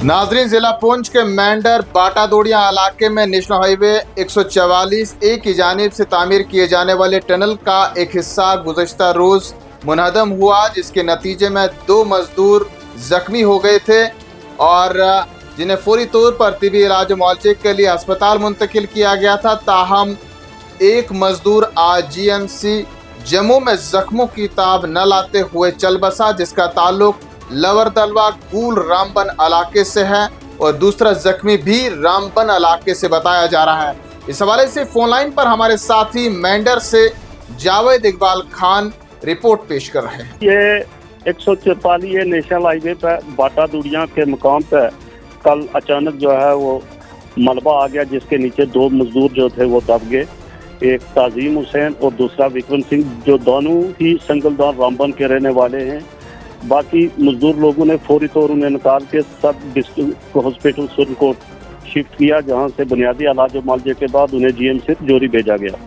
नाजरीन, जिला पुंछ के मेंढर बाटादोड़िया इलाके में नेशनल हाईवे 144 ए की जानिब से तामीर किए जाने वाले टनल का एक हिस्सा गुज़श्ता रोज मुनहदम हुआ, जिसके नतीजे में 2 मजदूर जख्मी हो गए थे और जिन्हें फौरी तौर पर तिबी इलाज मुआवजे के लिए अस्पताल मुंतकिल किया गया था। ताहम एक मजदूर आज GMC जम्मू में जख्मों की ताब न लाते हुए चल बसा, जिसका ताल्लुक लवर दलवा कूल रामबन इलाके से है और दूसरा जख्मी भी रामबन इलाके से बताया जा रहा है। इस हवाले से फोन लाइन पर हमारे साथी मेंढर से जावेद इकबाल खान रिपोर्ट पेश कर रहे हैं। ये 144 नेशनल हाईवे पर बाटादोड़िया के मुकाम पर कल अचानक जो है वो मलबा आ गया, जिसके नीचे 2 मजदूर जो थे वो दब गए। एक ताजीम हुसैन और दूसरा विक्रम सिंह, जो दोनों ही संगलदान रामबन के रहने वाले हैं। बाकी मजदूर लोगों ने फौरी तौर उन्हें निकाल के सब डिस्ट्रिक्ट हॉस्पिटल सुरनकोट शिफ्ट किया, जहां से बुनियादी इलाज और मुआवजे के बाद उन्हें GMC जोरी भेजा गया।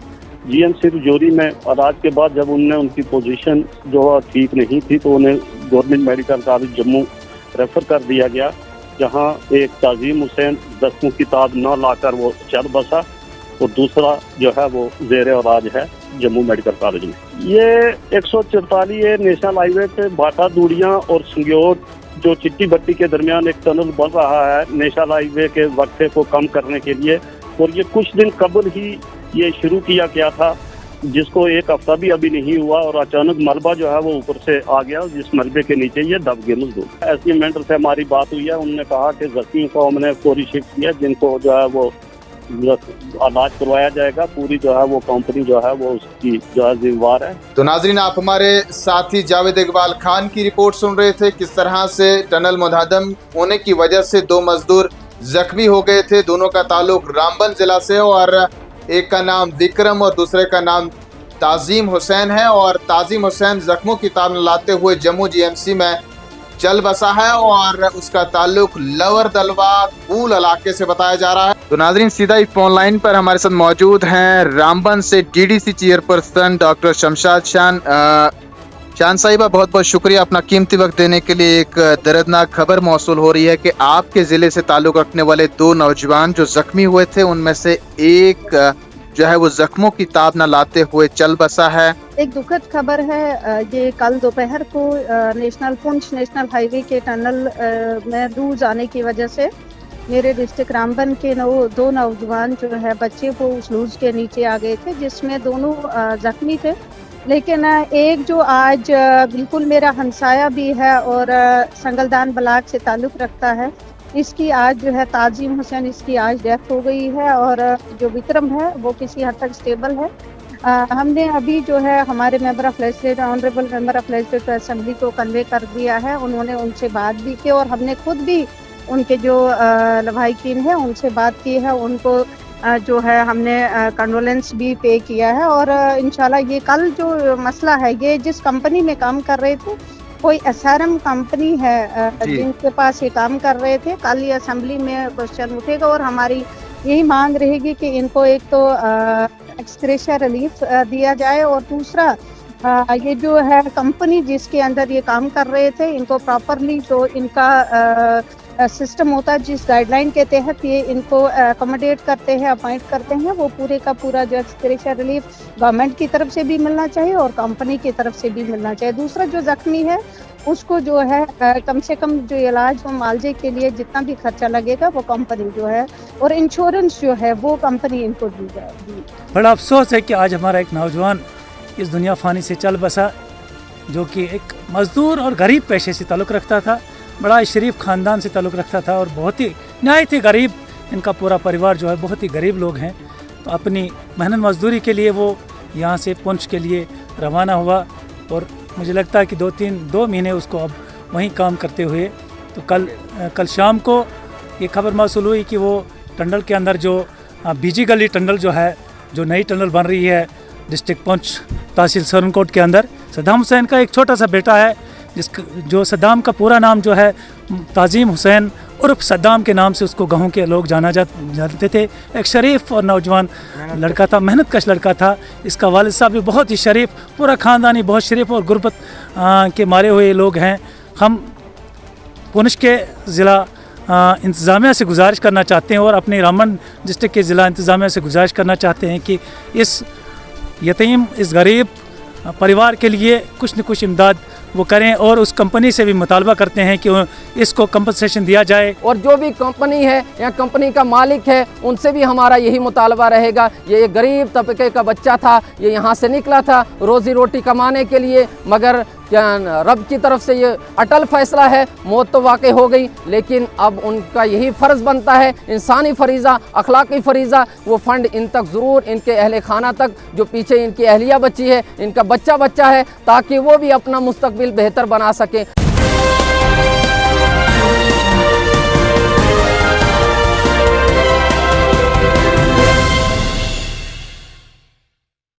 GMC जोरी में इलाज के बाद जब उनकी पोजीशन जो ठीक नहीं थी तो उन्हें government medical college Jammu refer कर दिया गया, जहां एक ताजीम हुसैन जख्मों की ताब न लाकर वो चल बसा और दूसरा जो है वो ज़ेर इलाज है जम्मू मेडिकल कॉलेज में। ये 144 नेशनल हाईवे पे बाटादोड़िया और संग्योट जो चिट्टी भट्टी के दरमियान एक टनल बन रहा है नेशनल हाईवे के वक्फे को कम करने के लिए, और ये कुछ दिन कबल ही ये शुरू किया गया था, जिसको 1 हफ्ता भी अभी नहीं हुआ और अचानक मलबा जो है वो ऊपर से आ गया, जिस मलबे के नीचे ये दब गए मजदूर। एसडीएम मेंढर से हमारी बात हुई है, उन्होंने कहा कि जख्मी को हमने फौरी शिफ्ट किया, जिनको जो है वो इलाज करवाया जाएगा। पूरी जो है वो कंपनी जो है वो उसकी जो है जिम्मेवार है। तो नाजरीन, आप हमारे साथी जावेद इकबाल खान की रिपोर्ट सुन रहे थे, किस तरह से टनल मुनहदम होने की वजह से 2 मजदूर जख्मी हो गए थे। दोनों का ताल्लुक रामबन जिला से और एक का नाम विक्रम और दूसरे का नाम ताजीम हुसैन है, और ताजीम हुसैन जख्मों की ताब न लाते हुए जम्मू GMC में चल बसा है और उसका ताल्लुक लवर दलवा कूल इलाके से बताया जा रहा है। तो नाजरीन, सीधा ही फोन लाइन पर हमारे साथ मौजूद हैं रामबन से DDC चेयरपर्सन डॉक्टर शमशाद शान साहिबा, बहुत बहुत शुक्रिया अपना कीमती वक्त देने के लिए। एक दर्दनाक खबर मौसूल हो रही है कि आपके ज़िले से ताल्लुक़ रखने वाले 2 नौजवान जो ज़ख्मी हुए थे, उनमें से एक जो है वो जख्मों की ताब न लाते हुए चल बसा है। एक दुखद खबर है। ये कल दोपहर को पुंछ नेशनल हाईवे के टनल में लूज आने की वजह से मेरे डिस्ट्रिक्ट रामबन के 2 नौजवान जो है बच्चे वो उस लूज के नीचे आ गए थे, जिसमें दोनों जख्मी थे। लेकिन एक जो आज बिल्कुल मेरा हमसाया भी है और संगलदान ब्लॉक से ताल्लुक़ रखता है, इसकी आज जो है ताजीम हुसैन, इसकी आज डेथ हो गई है, और जो विक्रम है वो किसी हद तक स्टेबल है। हमने अभी जो है हमारे member of legislative honourable member of legislative assembly को कन्वे कर दिया है। उन्होंने उनसे बात भी की और हमने खुद भी उनके जो लवाहिकीन है उनसे बात की है। उनको जो है हमने कंडोलेंस भी पे किया है, और इंशाल्लाह ये कल जो मसला है, ये जिस कंपनी में काम कर रहे थे, कोई SRM कंपनी है जिनके पास ये काम कर रहे थे। कल ये असेंबली में क्वेश्चन उठेगा और हमारी यही मांग रहेगी कि इनको एक तो एक्सग्रेशिया रिलीफ दिया जाए, और दूसरा ये जो है कंपनी जिसके अंदर ये काम कर रहे थे, इनको प्रॉपरली जो इनका सिस्टम होता है, जिस गाइडलाइन के तहत ये इनको अकोमोडेट करते हैं, अपॉइंट करते हैं, वो पूरे का पूरा जो एक्सग्रेशिया रिलीफ गवर्नमेंट की तरफ से भी मिलना चाहिए और कंपनी की तरफ से भी मिलना चाहिए। दूसरा जो जख्मी है उसको जो है कम से कम जो इलाज और मुआवजे के लिए जितना भी खर्चा लगेगा वो कंपनी जो है और इंश्योरेंस जो है वो कंपनी इनको दी जाएगी। बड़ा अफसोस है कि आज हमारा एक नौजवान इस दुनिया फानी से चल बसा, जो कि एक मजदूर और गरीब पेशे से ताल्लुक़ रखता था, बड़ा शरीफ ख़ानदान से ताल्लुक़ रखता था और बहुत ही नहायत ही गरीब, इनका पूरा परिवार जो है बहुत ही गरीब लोग हैं। तो अपनी मेहनत मजदूरी के लिए वो यहाँ से पुंछ के लिए रवाना हुआ, और मुझे लगता है कि 2 महीने उसको अब वहीं काम करते हुए। तो कल शाम को ये खबर मौसूल हुई कि वो टनल के अंदर जो बीजी गली टनल जो है, जो नई टनल बन रही है डिस्ट्रिक्ट पुंछ तहसील सुरनकोट के अंदर, सद्दाम हुसैन का एक छोटा सा बेटा है, जो सद्दाम का पूरा नाम जो है ताजीम हुसैन उर्फ सद्दाम के नाम से उसको गाँव के लोग जानते थे। एक शरीफ और नौजवान लड़का था, मेहनत कश लड़का था। इसका वालिद साहब भी बहुत ही शरीफ, पूरा ख़ानदानी बहुत शरीफ और गुर्बत के मारे हुए लोग हैं। हम पुंछ के ज़िला इंतज़ामिया से गुजारिश करना चाहते हैं और अपने रामबन डिस्ट्रिक्ट के ज़िला इंतज़ामिया से गुजारिश करना चाहते हैं कि इस यतीम, इस गरीब परिवार के लिए कुछ न कुछ इमदाद वो करें, और उस कंपनी से भी मुतालबा करते हैं कि इसको कंपनसेशन दिया जाए। और जो भी कंपनी है या कंपनी का मालिक है उनसे भी हमारा यही मुतालबा रहेगा। ये गरीब तबके का बच्चा था, ये यहाँ से निकला था रोज़ी रोटी कमाने के लिए, मगर रब की तरफ से ये अटल फैसला है, मौत तो वाक़ई हो गई, लेकिन अब उनका यही फ़र्ज़ बनता है, इंसानी फरीज़ा, अखलाकी फरीज़ा, वो फ़ंड इन तक ज़रूर, इनके अहले खाना तक, जो पीछे इनकी अहलिया बच्ची है, इनका बच्चा है, ताकि वो भी अपना मुस्तकबिल बेहतर बना सकें।